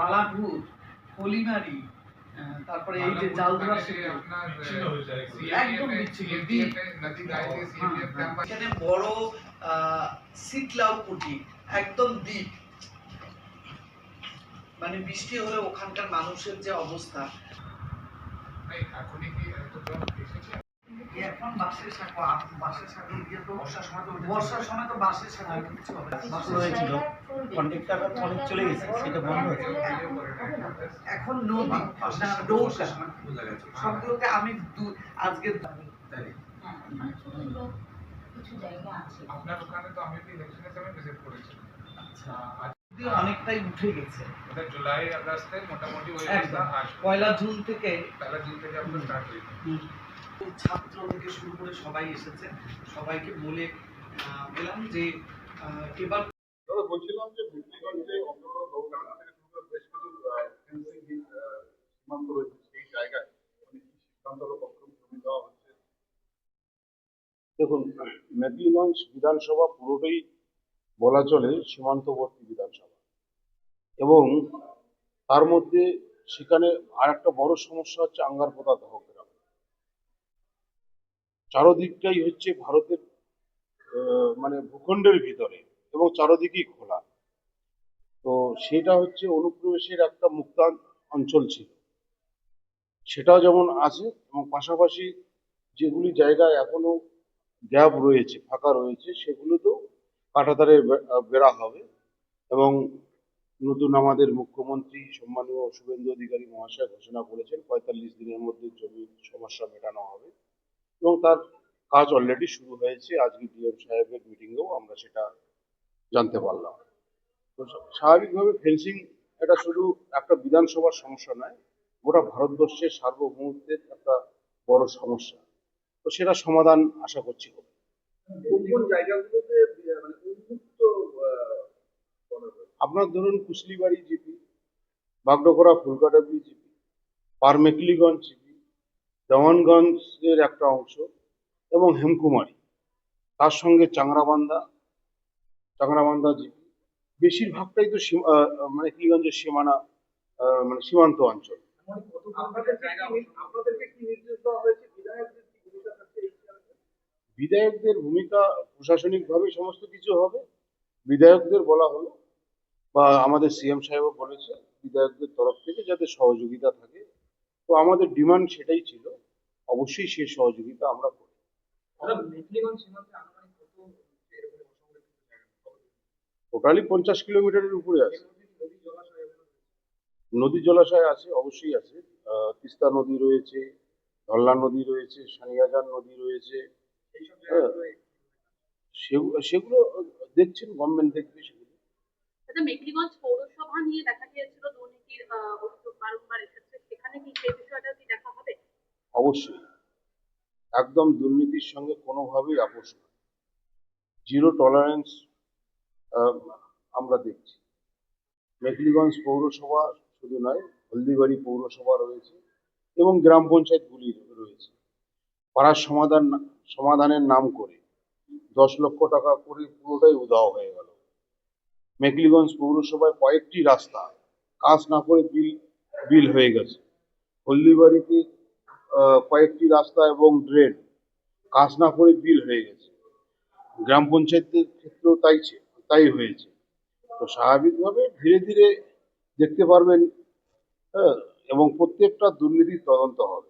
কালাপুর, কলিমারি, তারপরে এই যে জালধরা একদম এখানে বড় শীতলাউ কুটি একদম দ্বীপ, মানে বৃষ্টি হলে ওখানকার মানুষের যে অবস্থা। এখন বাসের সাঁকো, বাসের সাঁকো দিয়ে তো বর্ষার সময় তো বাসের সাঁকো কিছু হবে না। বাস হয়েছিল, কন্ট্রাক্টর অনেক চলে গেছে, সেটা বন্ধ হয়েছে। এখন নদী নৌকা সবগুলোকে আমি আজকে আপনার ওখানে তো আমি ইলেকশনের সময় ভিজিট করেছি। আচ্ছা, অনেকটাই উঠে গেছে। ওটা জুলাই আগস্টে মোটামুটি ওই অবস্থা আসবে। পয়লা জুন থেকে আপনার স্টার্ট হয়েছে। ছাত্র থেকে শুরু করে সবাই এসেছে, সবাইকে বলে বললাম যে এবার বলছিলাম যে ভিত্তিগঞ্জে অন্তত দৌড়ানো থেকে শুরু করে বেশ কিছু ফেন্সিং সীমান্ত রয়েছে, সেই জায়গায় কি সিদ্ধান্ত জমি দেওয়া হচ্ছে? দেখুন, মেদিনীগঞ্জ বিধানসভা পুরোটাই বলা চলে সীমান্তবর্তী বিধানসভা, এবং তার মধ্যে সেখানে আর একটা বড় সমস্যা হচ্ছে আঙ্গারপোতা দহ গ্রাম। চারদিকটাই হচ্ছে ভারতের মানে ভূখণ্ডের ভিতরে এবং চারদিকেই খোলা। তো সেটা হচ্ছে অনুপ্রবেশের একটা মুক্ত অঞ্চল ছিল, সেটাও যেমন আছে, এবং পাশাপাশি যেগুলি জায়গায় এখনো গ্যাপ রয়েছে, ফাঁকা রয়েছে, সেগুলোতেও কাঁটাতারে বেড়া হবে। এবং নতুন আমাদের মুখ্যমন্ত্রী সম্মানীয় শুভেন্দু অধিকারী মহাশয় ঘোষণা করেছেন 45 দিনের মধ্যে জমির সমস্যা মেটানো হবে, এবং তার কাজ অলরেডি শুরু হয়েছে। আজকে ডিএম সাহেবের মিটিংয়েও আমরা সেটা জানতে পারলাম। তো স্বাভাবিকভাবে ফেন্সিং এটা শুধু একটা বিধানসভার সমস্যা নয়, গোটা ভারতবর্ষের সার্বভৌমত্বের একটা বড় সমস্যা। তো সেটা সমাধান আশা করছি হবে। কোন জায়গাগুলোতে মানে উন্মুক্ত আপনার ধরুন কুশলিবাড়ি জিপি, বাগডোগরা ফুলকাটাবি জিপি, পারমেকলিগঞ্জ জিপি, দেওয়ানগঞ্জের একটা অংশ এবং হেমকুমারী, তার সঙ্গে চাংরাবান্ধা জিপি, বেশিরভাগটাই তো মানে কিগঞ্জের সীমানা, মানে সীমান্ত অঞ্চল। বিধায়কদের ভূমিকা প্রশাসনিকভাবে সমস্ত কিছু হবে। বিধায়কদের বলা হলো, বা আমাদের সিএম সাহেবও বলেছে বিধায়কদের তরফ থেকে যাতে সহযোগিতা থাকে। তো আমাদের ডিমান্ড সেটাই ছিল, অবশ্যই সেই সহযোগিতা আমরা করি। টোটালি 50 কিলোমিটারের উপরে আছে। নদী জলাশয় আছে, অবশ্যই আছে। তিস্তা নদী রয়েছে, ধল্লা নদী রয়েছে, সানিয়াজান নদী রয়েছে। সেগুলো দেখছেন, গভর্নমেন্ট দেখবে সেগুলো। মেঘলিগঞ্জ পৌরসভা নিয়ে দেখা গিয়েছিল দুর্নীতির অভিযোগ বারংবার এসেছে, সেখানে কি সেই বিষয়টা কি দেখা হবে? অবশ্যই, একদম দুর্নীতির সঙ্গে কোনোভাবেই আপোষ না, জিরো টলারেন্স আমরা দেখছি। মেঘলিগঞ্জ পৌরসভা শুধু নয়, হলদিবাড়ি পৌরসভা রয়েছে এবং গ্রাম পঞ্চায়েতগুলি রয়েছে। পাড়ার সমাধানের নাম করে 10 লক্ষ টাকা করে পুরোটাই উধাও হয়ে গেল। মেঘলিগঞ্জ পৌরসভায় কয়েকটি রাস্তা কাজ না করে বিল হয়ে গেছে। হলদিবাড়িতে কয়েকটি রাস্তা এবং ড্রেন কাজ না করে বিল হয়ে গেছে। গ্রাম পঞ্চায়েতের ক্ষেত্রেও তাই হয়েছে। তো স্বাভাবিকভাবে ধীরে ধীরে দেখতে পারবেন, এবং প্রত্যেকটা দুর্নীতির তদন্ত হবে।